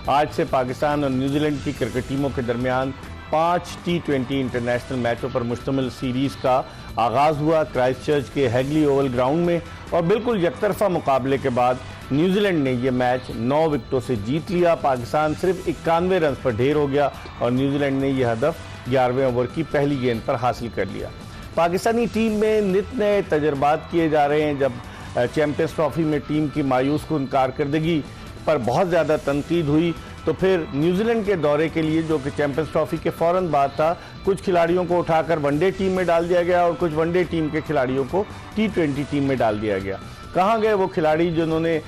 आज से पाकिस्तान और न्यूजीलैंड की क्रिकेट टीमों के दरमियान 5 T20 इंटरनेशनल मैचों पर मुश्तमिल सीरीज़ का आगाज़ हुआ क्राइस्टचर्च के हैगली ओवल ग्राउंड में। और बिल्कुल यकतरफा मुकाबले के बाद न्यूजीलैंड ने यह मैच 9 विकेटों से जीत लिया। पाकिस्तान सिर्फ 91 रन पर ढेर हो गया और न्यूजीलैंड ने यह हदफ 11वें ओवर की पहली गेंद पर हासिल कर लिया। पाकिस्तानी टीम में नित नए तजर्बात किए जा रहे हैं। जब चैंपियंस ट्रॉफी में टीम की मायूस कुन कारकर्दगी पर बहुत ज़्यादा तनकीद हुई तो फिर न्यूजीलैंड के दौरे के लिए, जो कि चैंपियंस ट्रॉफी के फ़ौरन बाद था, कुछ खिलाड़ियों को उठाकर वनडे टीम में डाल दिया गया और कुछ वनडे टीम के खिलाड़ियों को T20 टीम में डाल दिया गया। कहाँ गए वो खिलाड़ी जिन्होंने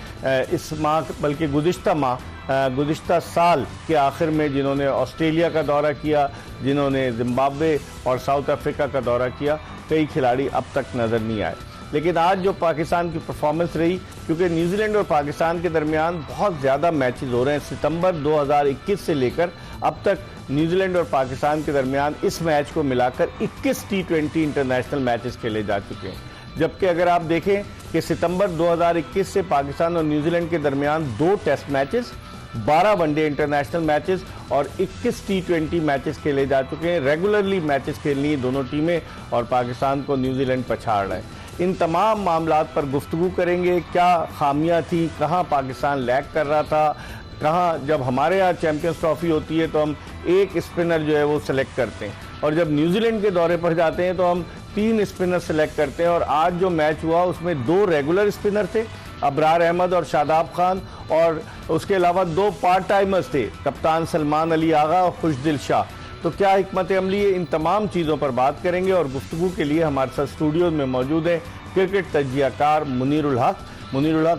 इस माह बल्कि गुज़िश्ता साल के आखिर में जिन्होंने ऑस्ट्रेलिया का दौरा किया, जिन्होंने जिम्बाब्वे और साउथ अफ्रीका का दौरा किया, कई खिलाड़ी अब तक नज़र नहीं आए। लेकिन आज जो पाकिस्तान की परफॉर्मेंस रही, क्योंकि न्यूजीलैंड और पाकिस्तान के दरमियान बहुत ज़्यादा मैचेस हो रहे हैं, सितंबर 2021 से लेकर अब तक न्यूजीलैंड और पाकिस्तान के दरमियान इस मैच को मिलाकर 21 T20 इंटरनेशनल मैचेस खेले जा चुके हैं। जबकि अगर आप देखें कि सितंबर 2021 से पाकिस्तान और न्यूजीलैंड के दरमियान 2 test matches, 12 one day international matches और 21 T20 मैचेस खेले जा चुके हैं। रेगुलरली मैचेस खेलनी है दोनों टीमें और पाकिस्तान को न्यूजीलैंड पछाड़ रहा है। इन तमाम मामलात पर गुफ्तगू करेंगे। क्या खामियां थी, कहां पाकिस्तान लैग कर रहा था, कहां जब हमारे यहाँ चैंपियंस ट्रॉफी होती है तो हम एक स्पिनर जो है वो सिलेक्ट करते हैं और जब न्यूजीलैंड के दौरे पर जाते हैं तो हम 3 स्पिनर सेलेक्ट करते हैं। और आज जो मैच हुआ उसमें 2 रेगुलर स्पिनर थे, अबरार अहमद और शादाब खान, और उसके अलावा 2 पार्ट टाइमर्स थे, कप्तान सलमान अली आगा और खुशदिल शाह। तो क्या हिकमत अमली है, इन तमाम चीज़ों पर बात करेंगे। और गुफ्तगू के लिए हमारे साथ स्टूडियो में मौजूद है क्रिकेट तज्जियाकार मुनीरुल हक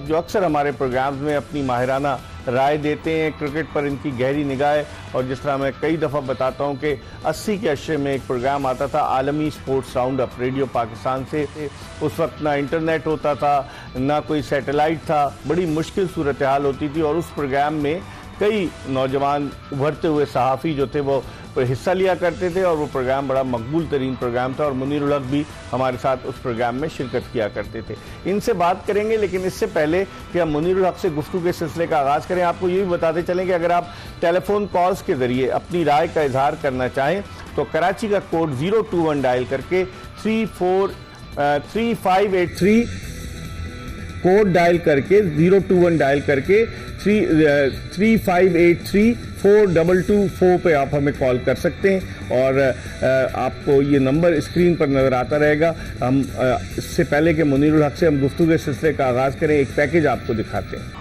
जो अक्सर हमारे प्रोग्राम्स में अपनी माहिराना राय देते हैं, क्रिकेट पर इनकी गहरी निगाह है। और जिस तरह मैं कई दफ़ा बताता हूं कि 80 के अशरे में एक प्रोग्राम आता था आलमी sports round up radio Pakistan से, उस वक्त ना इंटरनेट होता था, ना कोई सैटेलाइट था, बड़ी मुश्किल सूरत हाल होती थी और उस प्रोग्राम में कई नौजवान उभरते हुए सहाफ़ी जो थे वो हिस्सा लिया करते थे और वो प्रोग्राम बड़ा मकबूल तरीन प्रोग्राम था और मुनीरुल हक भी हमारे साथ उस प्रोग्राम में शिरकत किया करते थे। इनसे बात करेंगे, लेकिन इससे पहले कि हम मुनीरुल हक से गुफ्तगू के सिलसिले का आगाज़ करें, आपको ये भी बताते चलें कि अगर आप टेलीफोन कॉल्स के ज़रिए अपनी राय का इजहार करना चाहें तो कराची का कोड 021 डायल करके 3583 कोड डायल करके 021 डायल करके 3583-422-4 पे आप हमें कॉल कर सकते हैं और आपको ये नंबर स्क्रीन पर नज़र आता रहेगा। हम इससे पहले कि मुनीरुल हक से हम गुफ्तगू के सिलसिले का आगाज़ करें, एक पैकेज आपको दिखाते हैं।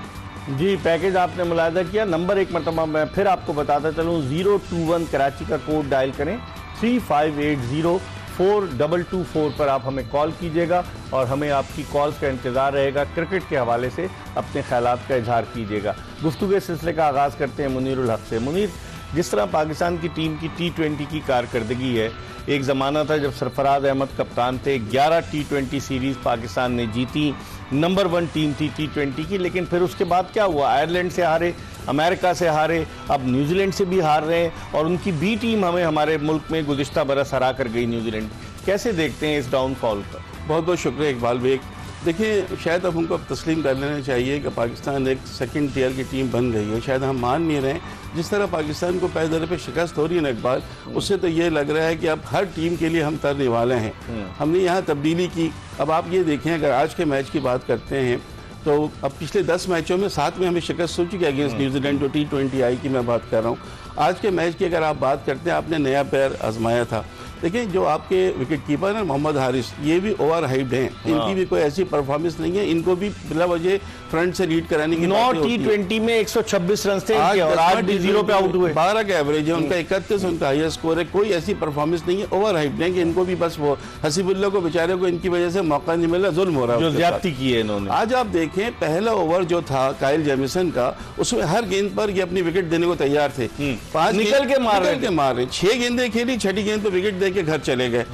जी, पैकेज आपने मुलाहिजा किया। नंबर एक मरतबा मैं फिर आपको बताता चलूँ, 021 कराची का कोड डायल करें, 3580-422-4 पर आप हमें कॉल कीजिएगा और हमें आपकी कॉल्स का इंतज़ार रहेगा। क्रिकेट के हवाले से अपने ख्यालात का इजहार कीजिएगा। गुफ्तगू के सिलसिले का आगाज़ करते हैं मुनीरुल हक से। मुनीर, जिस तरह पाकिस्तान की टीम की T20 की कारकर्दगी है, एक ज़माना था जब सरफराज अहमद कप्तान थे, 11 T20 सीरीज़ पाकिस्तान ने जीती, नंबर 1 टीम थी T20 की। लेकिन फिर उसके बाद क्या हुआ, आयरलैंड से हारे, अमेरिका से हारे, अब न्यूजीलैंड से भी हार रहे हैं और उनकी बी टीम हमें हमारे मुल्क में गुज़िश्ता बरस हरा कर गई न्यूजीलैंड। कैसे देखते हैं इस डाउनफॉल का? बहुत बहुत शुक्रिया इकबाल बेग। देखिए, शायद अब हमको अब तस्लीम कर लेना चाहिए कि पाकिस्तान एक सेकंड टियर की टीम बन गई है। शायद हम मान नहीं रहे हैं, जिस तरह पाकिस्तान को पहले दौरे पे शिकस्त हो रही है ना इकबाल, उससे तो ये लग रहा है कि अब हर टीम के लिए हम तरने वाले हैं। हमने यहाँ तब्दीली की। अब आप ये देखें, अगर आज के मैच की बात करते हैं तो अब पिछले 10 मैचों में 7 में हमें शिकस्त हो चुकी है अगेंस्ट न्यूजीलैंड, जो T20 आई की मैं बात कर रहा हूँ। आज के मैच की अगर आप बात करते हैं, आपने नया पैर आजमाया था। देखिए, जो आपके विकेट कीपर है मोहम्मद हारिस, ये भी ओवर हाइप्ड हैं, इनकी भी कोई ऐसी परफॉर्मेंस नहीं है, इनको भी बिला वजह फ्रंट से लीड कराने की 9 T20 में 126 रन थे और आज भी 0 पे आउट हुए। 12 का एवरेज है उनका, 31 उनका हाईएस्ट स्कोर है। कोई ऐसी परफॉर्मेंस नहीं है, ओवर हाइप्ड है कि इनको भी बस वो हसीबुल्ला को बेचारे को इनकी वजह से मौका नहीं मिला, जुल्म हो रहा है, जो ज्यादती की है इन्होंने। आज आप देखें, पहला ओवर जो था काइल जेमिसन का, उसमें हर गेंद पर ये अपनी विकेट देने को तैयार थे। 5 निकल के मार रहे, 6 गेंदें खेली, 6ठी गेंद पर विकेट दे के घर चले गए।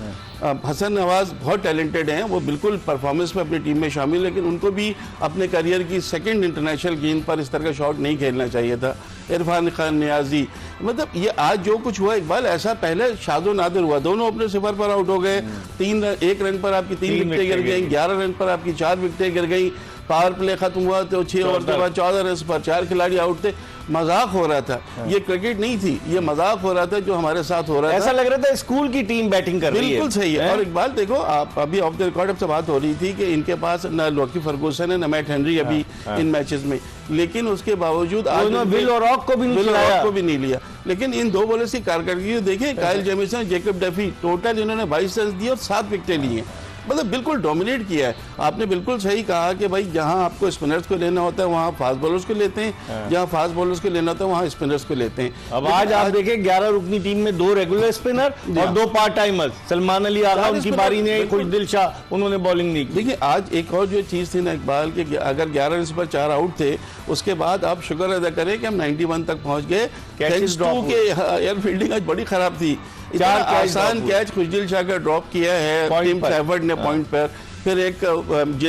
हसन नवाज बहुत टैलेंटेड हैं, वो बिल्कुल परफॉर्मेंस में अपनी टीम में शामिल, लेकिन उनको भी अपने करियर की सेकंड इंटरनेशनल गेंद पर इस तरह का शॉट नहीं खेलना चाहिए था। इरफान खान नियाजी, मतलब ये आज जो कुछ हुआ इकबाल, ऐसा पहले शादो नादिर हुआ। दोनों अपने 0 पर आउट हो गए, 1 रन पर आपकी 3 विकेटें गिर गई, 11 रन पर आपकी 4 विकेटें गिर गई। पावर प्ले खत्म हुआ तो 6 ओवर के बाद 14 रन पर 4 खिलाड़ी आउट थे। मजाक हो रहा था। ये क्रिकेट नहीं थी, ये मजाक हो रहा था जो हमारे साथ हो रहा था। ऐसा लग रहा था स्कूल की टीम बैटिंग कर रही है। बिल्कुल सही है। और इकबाल देखो, आप अभी ऑफ द रिकॉर्ड आपसे बात हो रही थी कि इनके पास ना लॉकी फर्गूसन है ना मैट हेनरी अभी इन मैचेस में, लेकिन उसके बावजूद आज विल ओरॉक को भी नहीं लिया। लेकिन इन दो बॉलर्स की कारकर्दगी देखें, Kyle Jameson, Jacob Duffy, total इन्होंने 22 रन दिए और 7 विकेटें ली हैं। मतलब बिल्कुल डोमिनेट किया है। आपने बिल्कुल सही कहा कि भाई जहां आपको स्पिनर्स को लेना होता है वहां फास्ट बॉलर्स को लेते हैं, जहां फास्ट बॉलर्स को लेना होता है वहां स्पिनर्स को लेते हैं। अब आज आप देखें 11 रुकनी टीम में 2 रेगुलर स्पिनर और 2 पार्ट टाइमर्स, सलमान अली आगा उनकी बारी नहीं, खुशदिल शाह उन्होंने बॉलिंग नहीं की। देखिए आज एक और जो चीज थी ना इकबाल के, अगर 11 रन पर 4 आउट थे, उसके बाद आप शुक्र अदा करें कि हम 91 तक पहुंच गए। यार फील्डिंग आज बड़ी खराब थी। 4 आसान कैच खुशदिल शाह का ड्रॉप किया है टीम सैफर्ड ने पॉइंट पर, फिर एक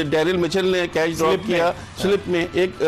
डैरिल मिचेल ने कैच ड्रॉप किया स्लिप में, एक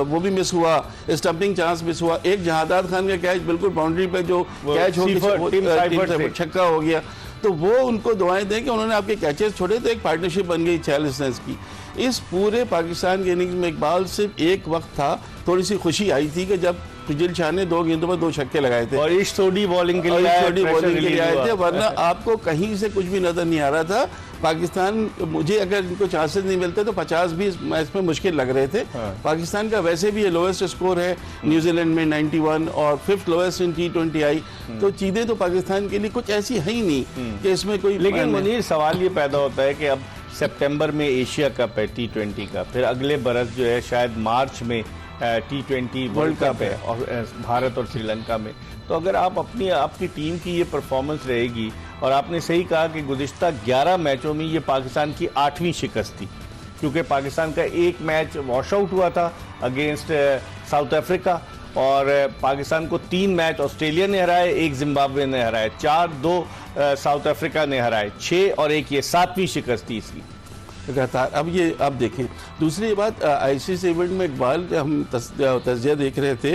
वो भी मिस हुआ, स्टंपिंग चांस मिस हुआ, एक जहादात खान का कैच बिल्कुल बाउंड्री पे जो कैच हो छक्का हो गया। तो वो उनको दुआएं दें कि उन्होंने आपके कैचेस छोड़े तो एक पार्टनरशिप बन गई 46 रन की। इस पूरे पाकिस्तान के इनिंग्स में इकबाल सिर्फ एक वक्त था थोड़ी सी खुशी आई थी कि जब खुशदिल शाह ने 2 गेंदों पर 2 छक्के लगाए थे और इस बॉलिंग के लिए आए थे, वरना आपको कहीं से कुछ भी नजर नहीं आ रहा था। पाकिस्तान, मुझे अगर इनको चांसेस नहीं मिलते तो 50 भी इस मैच में मुश्किल लग रहे थे। पाकिस्तान का वैसे भी ये लोएस्ट स्कोर है न्यूजीलैंड में 91 और 5th लोएस्ट इन T20 आई, तो चीजें तो पाकिस्तान के लिए कुछ ऐसी है ही नहीं कि इसमें कोई। लेकिन मुनीर सवाल ये पैदा होता है कि अब सितंबर में एशिया कप है T20 का, फिर अगले बरस जो है शायद मार्च में T20 वर्ल्ड कप है और भारत और श्रीलंका में। तो अगर आप आपकी टीम की ये परफॉर्मेंस रहेगी, और आपने सही कहा कि गुज़िश्ता 11 मैचों में ये पाकिस्तान की 8वीं शिकस्त थी, क्योंकि पाकिस्तान का एक मैच वॉश आउट हुआ था अगेंस्ट साउथ अफ्रीका, और पाकिस्तान को 3 मैच ऑस्ट्रेलिया ने हराए, 1 जिम्बाब्वे ने हराए, 4-2 साउथ अफ्रीका ने हराए, 6 और 1 ये 7वीं शिकस्त थी इसकी लगातार। अब देखें दूसरी बात, आईसीसी इवेंट में इकबाल हम तस्जिया देख रहे थे,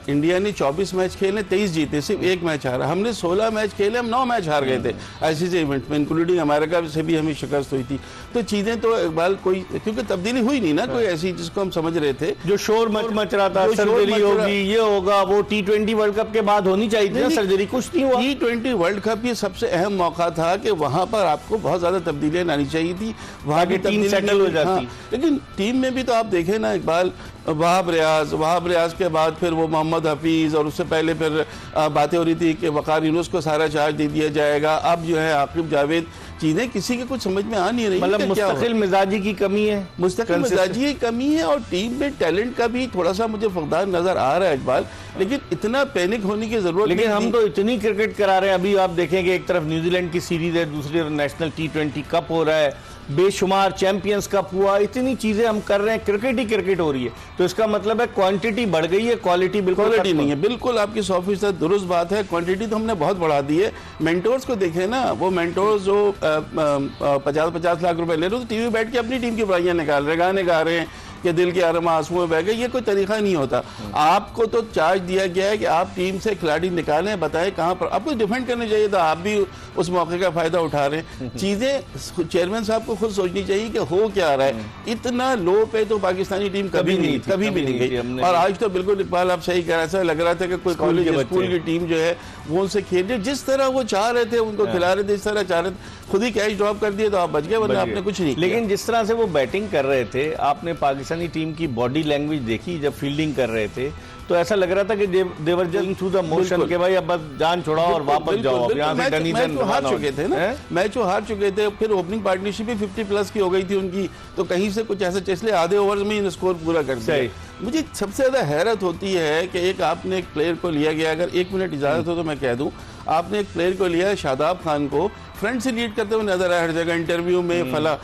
इंडिया ने 24 मैच खेले, 23 जीते, सिर्फ 1 मैच हारा। हमने 16 मैच खेले, हम 9 मैच हार गए थे आईसीसी इवेंट में, इंक्लूडिंग अमेरिका से भी हमें शिकस्त हुई थी। तो चीजें तो इकबाल कोई, क्योंकि तब्दीली हुई नहीं ना कोई ऐसी जिसको हम समझ रहे थे। जो शोर मच रहा था, सर्जरी होगी, ये होगा, वो T20 वर्ल्ड कप के बाद होनी चाहिए थी सर्जरी, कुछ नहीं हुआ। T20 वर्ल्ड कप ये सबसे अहम मौका था कि वहां पर आपको बहुत ज्यादा तब्दीलियां लानी चाहिए थी, वहां की टीम सेटल हो जाती। हाँ, लेकिन टीम में भी तो आप देखें ना इकबाल, वहाब रियाज के बाद फिर वो मोहम्मद हफीज, और उससे पहले फिर बातें हो रही थी कि वकार यूनुस को सारा चार्ज दे दिया जाएगा। अब जो है आकिब जावेद, चीजें किसी के कुछ समझ में आ नहीं रही। मतलब मुस्तकिल मिजाजी की कमी है, मुस्तकिल मिजाजी की कमी है, और टीम में टैलेंट का भी थोड़ा सा मुझे फकदान नजर आ रहा है इकबाल। लेकिन इतना पैनिक होने की जरूरत नहीं। लेकिन हम तो इतनी क्रिकेट करा रहे हैं। अभी आप देखेंगे एक तरफ न्यूजीलैंड की सीरीज है, दूसरी नेशनल T20 कप हो रहा है, बेशुमार चैंपियंस कप हुआ, इतनी चीजें हम कर रहे हैं, क्रिकेट ही क्रिकेट हो रही है। तो इसका मतलब है क्वांटिटी बढ़ गई है, क्वालिटी नहीं है। बिल्कुल आपकी 100% दुरुस्त बात है। क्वांटिटी तो हमने बहुत बढ़ा दी है। मेंटोर्स को देखें ना, वो मेंटोर्स जो 50-50 लाख रुपए ले रहे हो, तो टीवी बैठ के अपनी टीम की बुराइयां निकाल रहे, गाने गा रहे हैं कि दिल के आराम आंसू में बह गए। ये कोई तरीका नहीं होता। आपको तो चार्ज दिया गया है कि आप टीम से खिलाड़ी निकालें, बताएं कहां पर आपको डिफेंड करने चाहिए था, आप भी उस मौके का फायदा उठा रहे हैं। चीजें चेयरमैन साहब को खुद सोचनी चाहिए कि हो क्या रहा है। इतना लो पे तो पाकिस्तानी टीम कभी भी नहीं गई। और आज तो बिल्कुल इकबाल आप सही कह रहे, ऐसा लग रहा था कि कोई स्कूल की टीम जो है वो उनसे खेल रही, जिस तरह वो चाह रहे थे उनको खिला रहे थे, जिस तरह चाह रहे थे, खुद ही कैच ड्रॉप कर दिए तो आप बच गए, वरना आपने कुछ नहीं। लेकिन जिस तरह से वो बैटिंग कर रहे थे, आपने पाकिस्तानी टीम की बॉडी लैंग्वेज देखी जब फील्डिंग कर रहे थे, तो ऐसा लग रहा था कि देवर जस्ट थ्रू द मोशन के भाई अब बस जान छोड़ाओ और वापस जाओ, अब यहां से डनी मैच तो हार चुके थे ना, मैच तो हार चुके थे। फिर ओपनिंग पार्टनरशिप भी 50+ की हो गई थी उनकी, तो कहीं से कुछ ऐसा, इसलिए आधे ओवर में ही स्कोर पूरा कर दिया। मुझे सबसे ज्यादा हैरत होती है कि एक आपने एक प्लेयर को लिया गया, अगर 1 मिनट इजाजत हो तो मैं कह दूं, आपने एक प्लेयर को लिया शादाब खान को, फ्रंट से लीड करते हुए नजर आया हर जगह, इंटरव्यू में फला,